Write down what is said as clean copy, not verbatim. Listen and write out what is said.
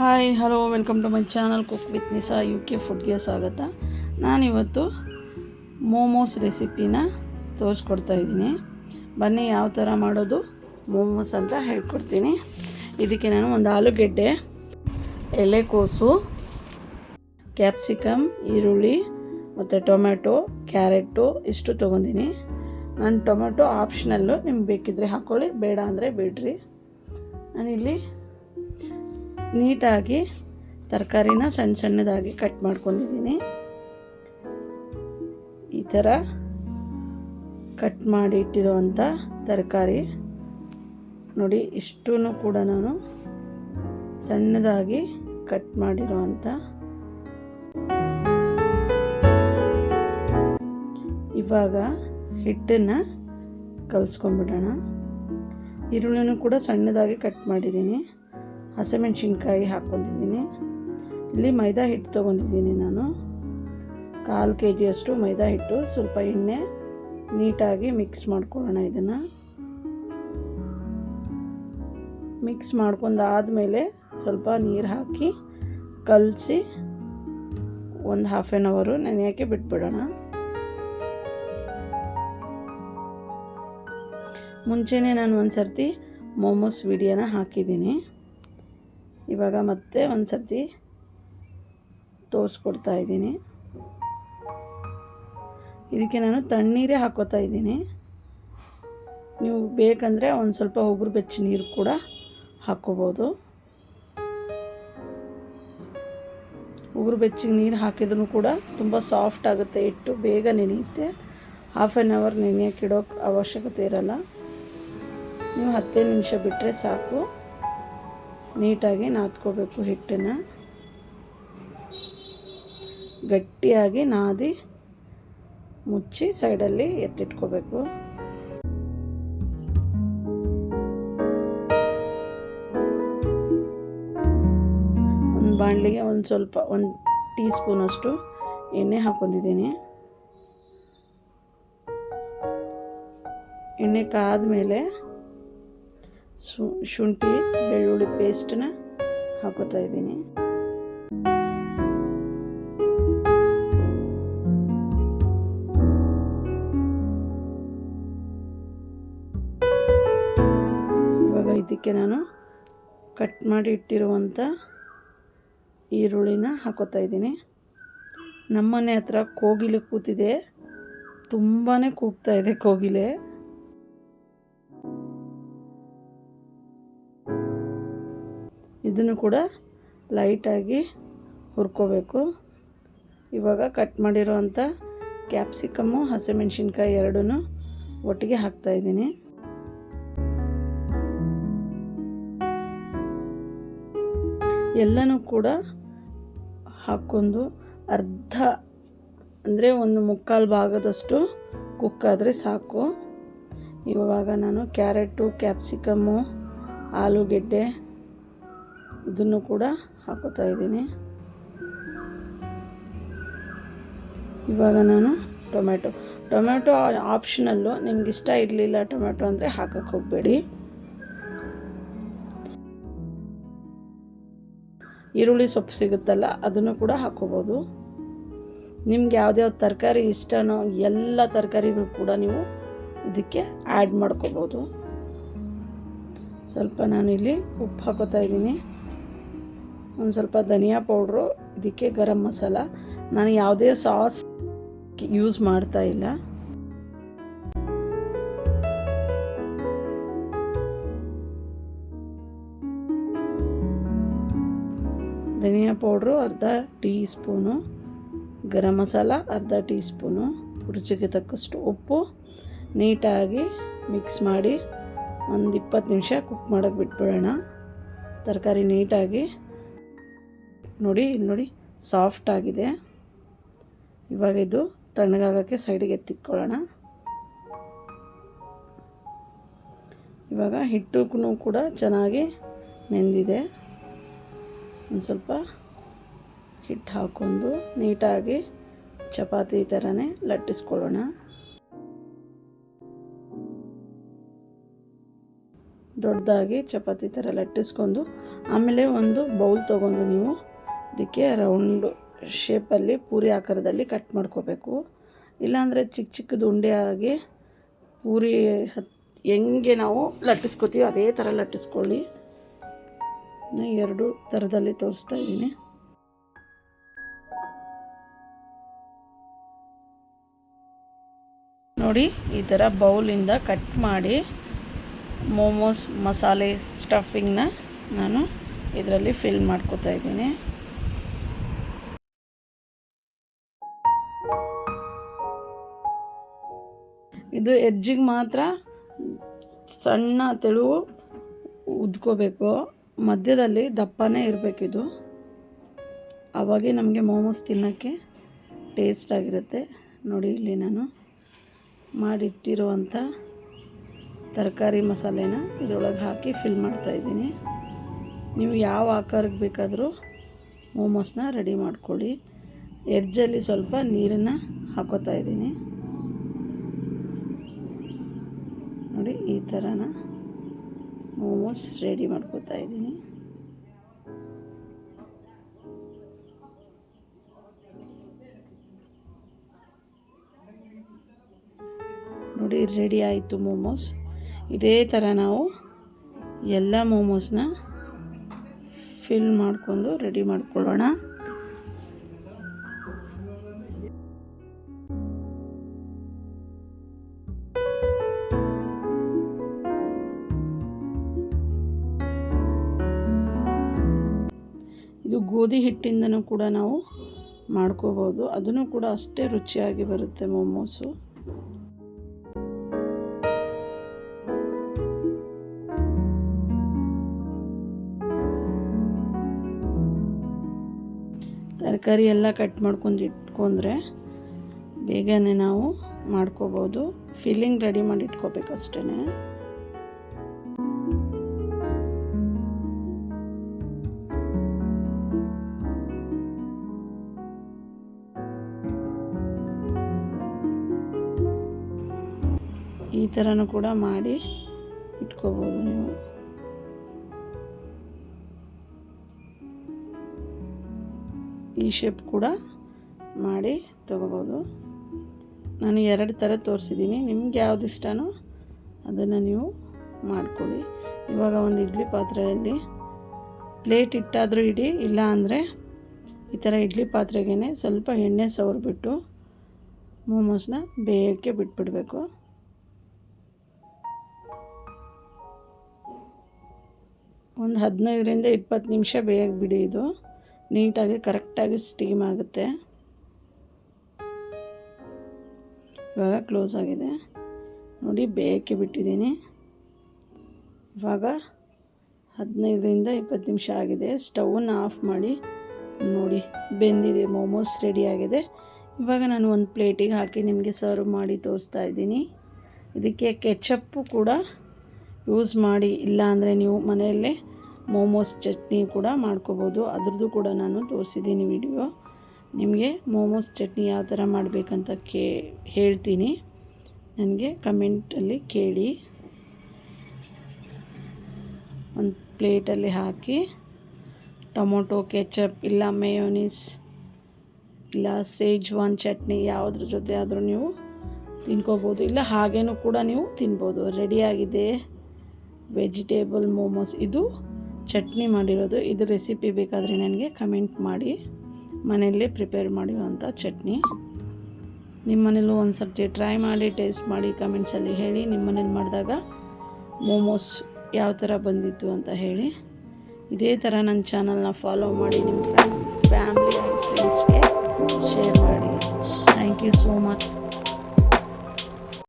Hi hello welcome to my channel cook with Nisa UK ಫುಡ್ಗೆ ಸ್ವಾಗತ. ನಾನಿವತ್ತು ಮೋಮೋಸ್ ರೆಸಿಪಿನ ತೋರಿಸ್ಕೊಡ್ತಾ ಇದ್ದೀನಿ. ಬನ್ನಿ ಯಾವ ಥರ ಮಾಡೋದು ಮೋಮೋಸ್ ಅಂತ ಹೇಳ್ಕೊಡ್ತೀನಿ. ಇದಕ್ಕೆ ನಾನು ಒಂದು ಆಲೂಗೆಡ್ಡೆ, ಎಲೆಕೋಸು, ಕ್ಯಾಪ್ಸಿಕಮ್, ಈರುಳ್ಳಿ ಮತ್ತು ಟೊಮ್ಯಾಟೊ, ಕ್ಯಾರೆಟು ಇಷ್ಟು ತೊಗೊಂಡಿನಿ. ನಾನು ಟೊಮ್ಯಾಟೊ ಆಪ್ಷನಲ್ಲು, ನಿಮ್ಗೆ ಬೇಕಿದ್ದರೆ ಹಾಕ್ಕೊಳ್ಳಿ, ಬೇಡ ಅಂದರೆ ಬಿಡ್ರಿ. ನಾನಿಲ್ಲಿ ನೀಟಾಗಿ ತರಕಾರಿನ ಸಣ್ಣದಾಗಿ ಕಟ್ ಮಾಡ್ಕೊಂಡಿದ್ದೀನಿ. ಈ ಥರ ಕಟ್ ಮಾಡಿ ಇಟ್ಟಿರುವಂಥ ತರಕಾರಿ ನೋಡಿ, ಇಷ್ಟೂ ಕೂಡ ನಾನು ಸಣ್ಣದಾಗಿ ಕಟ್ ಮಾಡಿರುವಂಥ. ಇವಾಗ ಹಿಟ್ಟನ್ನು ಕಲಿಸ್ಕೊಂಡ್ಬಿಡೋಣ. ಈರುಳ್ಳಿನೂ ಕೂಡ ಸಣ್ಣದಾಗಿ ಕಟ್ ಮಾಡಿದ್ದೀನಿ. ಹಸಿಮೆಣ್ಸಿನ್ಕಾಯಿ ಹಾಕ್ಕೊಂಡಿದ್ದೀನಿ. ಇಲ್ಲಿ ಮೈದಾ ಹಿಟ್ಟು ತೊಗೊಂಡಿದ್ದೀನಿ. ನಾನು 1/4 kg ಮೈದಾ ಹಿಟ್ಟು, ಸ್ವಲ್ಪ ಎಣ್ಣೆ, ನೀಟಾಗಿ ಮಿಕ್ಸ್ ಮಾಡ್ಕೊಳ್ಳೋಣ. ಇದನ್ನು ಮಿಕ್ಸ್ ಮಾಡ್ಕೊಂಡಾದಮೇಲೆ ಸ್ವಲ್ಪ ನೀರು ಹಾಕಿ ಕಲಸಿ ಒಂದು 1/2 hour ನೆನೆಯೋಕ್ಕೆ ಬಿಟ್ಬಿಡೋಣ. ಮುಂಚೆನೇ ನಾನು ಒಂದು ಸರ್ತಿ ಮೋಮೋಸ್ ವಿಡಿಯೋನ ಹಾಕಿದ್ದೀನಿ. ಇವಾಗ ಮತ್ತೆ ಒಂದು ಸರ್ತಿ ತೋರಿಸ್ಕೊಡ್ತಾ ಇದ್ದೀನಿ. ಇದಕ್ಕೆ ನಾನು ತಣ್ಣೀರೇ ಹಾಕೋತಾ ಇದ್ದೀನಿ. ನೀವು ಬೇಕಂದರೆ ಒಂದು ಸ್ವಲ್ಪ ಉಗುರು ಬೆಚ್ಚ ನೀರು ಕೂಡ ಹಾಕ್ಕೋಬೋದು. ಉಗುರು ಬೆಚ್ಚಿಗೆ ನೀರು ಹಾಕಿದ್ರೂ ಕೂಡ ತುಂಬ ಸಾಫ್ಟ್ ಆಗುತ್ತೆ, ಹಿಟ್ಟು ಬೇಗ ನೆನೆಯುತ್ತೆ. 1/2 hour ನೆನೆಯೋಕೆ ಇಡೋಕ್ಕೆ ಅವಶ್ಯಕತೆ ಇರಲ್ಲ. ನೀವು 10 ನಿಮಿಷ ಬಿಟ್ಟರೆ ಸಾಕು. ನೀಟಾಗಿ ನಾದ್ಕೋಬೇಕು. ಹಿಟ್ಟನ್ನು ಗಟ್ಟಿಯಾಗಿ ನಾದಿ ಮುಚ್ಚಿ ಸೈಡಲ್ಲಿ ಎತ್ತಿಟ್ಕೋಬೇಕು. ಒಂದು ಬಾಣಲಿಗೆ ಒಂದು ಟೀ ಸ್ಪೂನಷ್ಟು ಎಣ್ಣೆ ಹಾಕ್ಕೊಂಡಿದ್ದೀನಿ. ಎಣ್ಣೆ ಕಾದ್ಮೇಲೆ ಶುಂಠಿ ಬೆಳ್ಳುಳ್ಳಿ ಪೇಸ್ಟನ್ನ ಹಾಕೋತಾ ಇದ್ದೀನಿ. ಇವಾಗ ಇದಕ್ಕೆ ನಾನು ಕಟ್ ಮಾಡಿ ಇಟ್ಟಿರುವಂಥ ಈರುಳ್ಳಿನ ಹಾಕೋತಾ ಇದ್ದೀನಿ. ನಮ್ಮನೆ ಹತ್ರ ಕೋಗಿಲೆ ಕೂತಿದೆ, ತುಂಬಾ ಕೂಗ್ತಾ ಇದೆ ಕೋಗಿಲೆ. ಇದನ್ನು ಕೂಡ ಲೈಟಾಗಿ ಹುರ್ಕೋಬೇಕು. ಇವಾಗ ಕಟ್ ಮಾಡಿರೋವಂಥ ಕ್ಯಾಪ್ಸಿಕಮ್ಮು, ಹಸಿಮೆಣ್ಸಿನ್ಕಾಯಿ ಎರಡೂ ಒಟ್ಟಿಗೆ ಹಾಕ್ತಾಯಿದ್ದೀನಿ. ಎಲ್ಲನೂ ಕೂಡ ಹಾಕ್ಕೊಂಡು ಅರ್ಧ ಅಂದರೆ 1/4 ಭಾಗದಷ್ಟು ಕುಕ್ಕಾದರೆ ಸಾಕು. ಇವಾಗ ನಾನು ಕ್ಯಾರೆಟು, ಕ್ಯಾಪ್ಸಿಕಮ್ಮು, ಆಲೂಗೆಡ್ಡೆ ಇದನ್ನು ಕೂಡ ಹಾಕೋತಾ ಇದ್ದೀನಿ. ಇವಾಗ ನಾನು ಟೊಮ್ಯಾಟೊ ಆಪ್ಷನಲ್ಲು, ನಿಮ್ಗೆ ಇಷ್ಟ ಇರಲಿಲ್ಲ ಟೊಮ್ಯಾಟೊ ಅಂದರೆ ಹಾಕಕ್ಕೆ ಹೋಗಬೇಡಿ. ಈರುಳ್ಳಿ ಸೊಪ್ಪು ಸಿಗುತ್ತಲ್ಲ, ಅದನ್ನು ಕೂಡ ಹಾಕ್ಕೋಬೋದು. ನಿಮ್ಗೆ ಯಾವ್ದ್ಯಾವ್ದು ತರಕಾರಿ ಇಷ್ಟನೋ ಎಲ್ಲ ತರಕಾರಿಗಳು ಕೂಡ ನೀವು ಇದಕ್ಕೆ ಆ್ಯಡ್ ಮಾಡ್ಕೋಬೋದು. ಸ್ವಲ್ಪ ನಾನಿಲ್ಲಿ ಉಪ್ಪು ಹಾಕೋತಾ ಇದ್ದೀನಿ. ಒಂದು ಸ್ವಲ್ಪ ಧನಿಯಾ ಪೌಡ್ರು, ಇದಕ್ಕೆ ಗರಂ ಮಸಾಲ. ನಾನು ಯಾವುದೇ ಸಾಸ್ ಯೂಸ್ ಮಾಡ್ತಾ ಇಲ್ಲ. ಧನಿಯಾ ಪೌಡ್ರು ಅರ್ಧ ಟೀ ಸ್ಪೂನು, ಗರಂ ಮಸಾಲ ಅರ್ಧ ಟೀ ಸ್ಪೂನು, ರುಚಿಗೆ ತಕ್ಕಷ್ಟು ಉಪ್ಪು. ನೀಟಾಗಿ ಮಿಕ್ಸ್ ಮಾಡಿ ಒಂದು 20 ನಿಮಿಷ ಕುಕ್ ಮಾಡೋಕ್ಕೆ ಬಿಟ್ಬಿಡೋಣ. ತರಕಾರಿ ನೀಟಾಗಿ ನೋಡಿ, ಇಲ್ಲಿ ನೋಡಿ ಸಾಫ್ಟ್ ಆಗಿದೆ. ಇವಾಗ ಇದು ತಣ್ಣಗಾಗೋಕ್ಕೆ ಸೈಡಿಗೆ ಎತ್ತಿಟ್ಕೊಳ್ಳೋಣ. ಇವಾಗ ಹಿಟ್ಟು ಕೂಡ ಚೆನ್ನಾಗಿ ನೆಂದಿದೆ. ಒಂದು ಸ್ವಲ್ಪ ಹಿಟ್ಟು ಹಾಕ್ಕೊಂಡು ನೀಟಾಗಿ ಚಪಾತಿ ಥರನೇ ಲಟ್ಟಿಸ್ಕೊಳ್ಳೋಣ. ದೊಡ್ಡದಾಗಿ ಚಪಾತಿ ಥರ ಲಟ್ಟಿಸ್ಕೊಂಡು ಆಮೇಲೆ ಒಂದು ಬೌಲ್ ತೊಗೊಂಡು ನೀವು ಅದಕ್ಕೆ ರೌಂಡ್ ಶೇಪಲ್ಲಿ ಪೂರಿ ಆಕಾರದಲ್ಲಿ ಕಟ್ ಮಾಡ್ಕೋಬೇಕು. ಇಲ್ಲಾಂದರೆ ಚಿಕ್ಕ ಚಿಕ್ಕದು ಉಂಡೆ ಆಗಿ ಪೂರಿ ಹೆಂಗೆ ನಾವು ಲಟ್ಟಿಸ್ಕೋತೀವಿ ಅದೇ ಥರ ಲಟ್ಟಿಸ್ಕೊಳ್ಳಿ. ಎರಡು ಥರದಲ್ಲಿ ತೋರಿಸ್ತಾ ಇದ್ದೀನಿ. ನೋಡಿ ಈ ಥರ ಬೌಲಿಂದ ಕಟ್ ಮಾಡಿ ಮೋಮೋಸ್ ಮಸಾಲೆ ಸ್ಟಫಿಂಗ್ನ ನಾನು ಇದರಲ್ಲಿ ಫಿಲ್ ಮಾಡ್ಕೋತಾ ಇದ್ದೀನಿ. ಇದು ಎಡ್ಜಿಗೆ ಮಾತ್ರ ಸಣ್ಣ ತೆಳುವು ಉದ್ಕೋಬೇಕು, ಮಧ್ಯದಲ್ಲಿ ದಪ್ಪನೇ ಇರಬೇಕಿದು, ಆವಾಗೇ ನಮಗೆ ಮೋಮೋಸ್ ತಿನ್ನೋಕ್ಕೆ ಟೇಸ್ಟ್ ಆಗಿರುತ್ತೆ. ನೋಡಿ ಇಲ್ಲಿ ನಾನು ಮಾಡಿಟ್ಟಿರುವಂಥ ತರಕಾರಿ ಮಸಾಲೆನ ಇದರೊಳಗೆ ಹಾಕಿ ಫಿಲ್ ಮಾಡ್ತಾಯಿದ್ದೀನಿ. ನೀವು ಯಾವ ಆಕಾರಕ್ಕೆ ಬೇಕಾದರೂ ಮೋಮೋಸ್ನ ರೆಡಿ ಮಾಡ್ಕೊಳ್ಳಿ. ಎಡ್ಜಲ್ಲಿ ಸ್ವಲ್ಪ ನೀರನ್ನು ಹಾಕೋತಾ ಇದ್ದೀನಿ. ನೋಡಿ ಈ ಥರನ ಮೋಮೋಸ್ ರೆಡಿ ಮಾಡ್ಕೋತಾ ಇದ್ದೀನಿ. ನೋಡಿ ರೆಡಿ ಆಯಿತು ಮೋಮೋಸ್. ಇದೇ ಥರ ನಾವು ಎಲ್ಲ ಮೋಮೋಸ್ನ ಫಿಲ್ ಮಾಡಿಕೊಂಡು ರೆಡಿ ಮಾಡ್ಕೊಳ್ಳೋಣ. ಇದು ಗೋಧಿ ಹಿಟ್ಟಿಂದನೂ ಕೂಡ ನಾವು ಮಾಡ್ಕೋಬೋದು, ಅದನ್ನು ಕೂಡ ಅಷ್ಟೇ ರುಚಿಯಾಗಿ ಬರುತ್ತೆ ಮೋಮೋಸು. ತರಕಾರಿ ಎಲ್ಲ ಕಟ್ ಮಾಡ್ಕೊಂಡು ಇಟ್ಕೊಂಡ್ರೆ ಬೇಗನೆ ನಾವು ಮಾಡ್ಕೋಬೋದು. ಫಿಲ್ಲಿಂಗ್ ರೆಡಿ ಮಾಡಿ ಇಟ್ಕೋಬೇಕಷ್ಟೇ. ಈ ಥರನೂ ಕೂಡ ಮಾಡಿ ಇಟ್ಕೋಬೋದು ನೀವು. ಈ ಶೇಪ್ ಕೂಡ ಮಾಡಿ ತಗೋಬೋದು. ನಾನು 2 ಥರ ತೋರಿಸಿದ್ದೀನಿ, ನಿಮ್ಗೆ ಯಾವ್ದು ಇಷ್ಟನೋ ಅದನ್ನು ನೀವು ಮಾಡ್ಕೊಳ್ಳಿ. ಇವಾಗ ಒಂದು ಇಡ್ಲಿ ಪಾತ್ರೆಯಲ್ಲಿ ಪ್ಲೇಟ್ ಇಟ್ಟಾದರೂ ಇಡಿ, ಇಲ್ಲ ಅಂದರೆ ಈ ಥರ ಇಡ್ಲಿ ಪಾತ್ರೆಗೇ ಸ್ವಲ್ಪ ಎಣ್ಣೆ ಸವರ್ಬಿಟ್ಟು ಮೋಮೋಸ್ನ ಬೇಯಕ್ಕೆ ಬಿಟ್ಬಿಡಬೇಕು. ಒಂದು 15ರಿಂದ 20 ನಿಮಿಷ ಬೇಯಕ್ಕೆ ಬಿಡಿ. ಇದು ನೀಟಾಗಿ ಕರೆಕ್ಟಾಗಿ ಸ್ಟೀಮ್ ಆಗುತ್ತೆ. ಇವಾಗ ಕ್ಲೋಸ್ ಆಗಿದೆ ನೋಡಿ, ಬೇಯಕ್ಕೆ ಬಿಟ್ಟಿದ್ದೀನಿ. ಇವಾಗ 15ರಿಂದ 20 ನಿಮಿಷ ಆಗಿದೆ. ಸ್ಟವನ್ನು ಆಫ್ ಮಾಡಿ ನೋಡಿ, ಬೆಂದಿದೆ, ಮೋಮೋಸ್ ರೆಡಿಯಾಗಿದೆ. ಇವಾಗ ನಾನು ಒಂದು ಪ್ಲೇಟಿಗೆ ಹಾಕಿ ನಿಮಗೆ ಸರ್ವ್ ಮಾಡಿ ತೋರಿಸ್ತಾ ಇದ್ದೀನಿ. ಇದಕ್ಕೆ ಕೆಚಪ್ಪು ಕೂಡ ಯೂಸ್ ಮಾಡಿ, ಇಲ್ಲ ಅಂದರೆ ನೀವು ಮನೆಯಲ್ಲೇ ಮೋಮೋಸ್ ಚಟ್ನಿ ಕೂಡ ಮಾಡ್ಕೋಬೋದು. ಅದ್ರದ್ದು ಕೂಡ ನಾನು ತೋರಿಸಿದ್ದೀನಿ ವಿಡಿಯೋ. ನಿಮಗೆ ಮೋಮೋಸ್ ಚಟ್ನಿ ಯಾವ ಥರ ಮಾಡಬೇಕಂತ ಹೇಳ್ತೀನಿ, ನನಗೆ ಕಮೆಂಟಲ್ಲಿ ಕೇಳಿ. ಒಂದು ಪ್ಲೇಟಲ್ಲಿ ಹಾಕಿ ಟೊಮೊಟೊ ಕೆಚಪ್ ಇಲ್ಲ ಮೇಯೋನೀಸ್ ಇಲ್ಲ ಸೇಜ್ವಾನ್ ಚಟ್ನಿ ಯಾವುದ್ರ ಜೊತೆ ಆದರೂ ನೀವು ತಿನ್ಕೋಬೋದು, ಇಲ್ಲ ಹಾಗೇನೂ ಕೂಡ ನೀವು ತಿನ್ಬೋದು. ರೆಡಿಯಾಗಿದೆ ವೆಜಿಟೇಬಲ್ ಮೋಮೋಸ್. ಇದು ಚಟ್ನಿ ಮಾಡಿರೋದು. ಇದು ರೆಸಿಪಿ ಬೇಕಾದರೆ ನನಗೆ ಕಮೆಂಟ್ ಮಾಡಿ, ಮನೆಯಲ್ಲೇ ಪ್ರಿಪೇರ್ ಮಾಡಿರುವಂಥ ಚಟ್ನಿ. ನಿಮ್ಮ ಮನೇಲೂ ಒಂದು ಸರ್ತಿ ಟ್ರೈ ಮಾಡಿ ಟೇಸ್ಟ್ ಮಾಡಿ ಕಮೆಂಟ್ಸಲ್ಲಿ ಹೇಳಿ. ನಿಮ್ಮ ಮನೇಲಿ ಮಾಡಿದಾಗ ಮೋಮೋಸ್ ಯಾವ ಥರ ಬಂದಿತ್ತು ಅಂತ ಹೇಳಿ. ಇದೇ ಥರ ನನ್ನ ಚಾನಲ್ನ ಫಾಲೋ ಮಾಡಿ, ನಿಮ್ಮ ಫ್ಯಾಮಿಲಿ ಆ್ಯಂಡ್ ಫ್ರೆಂಡ್ಸ್ಗೆ ಶೇರ್ ಮಾಡಿ. Thank you so much.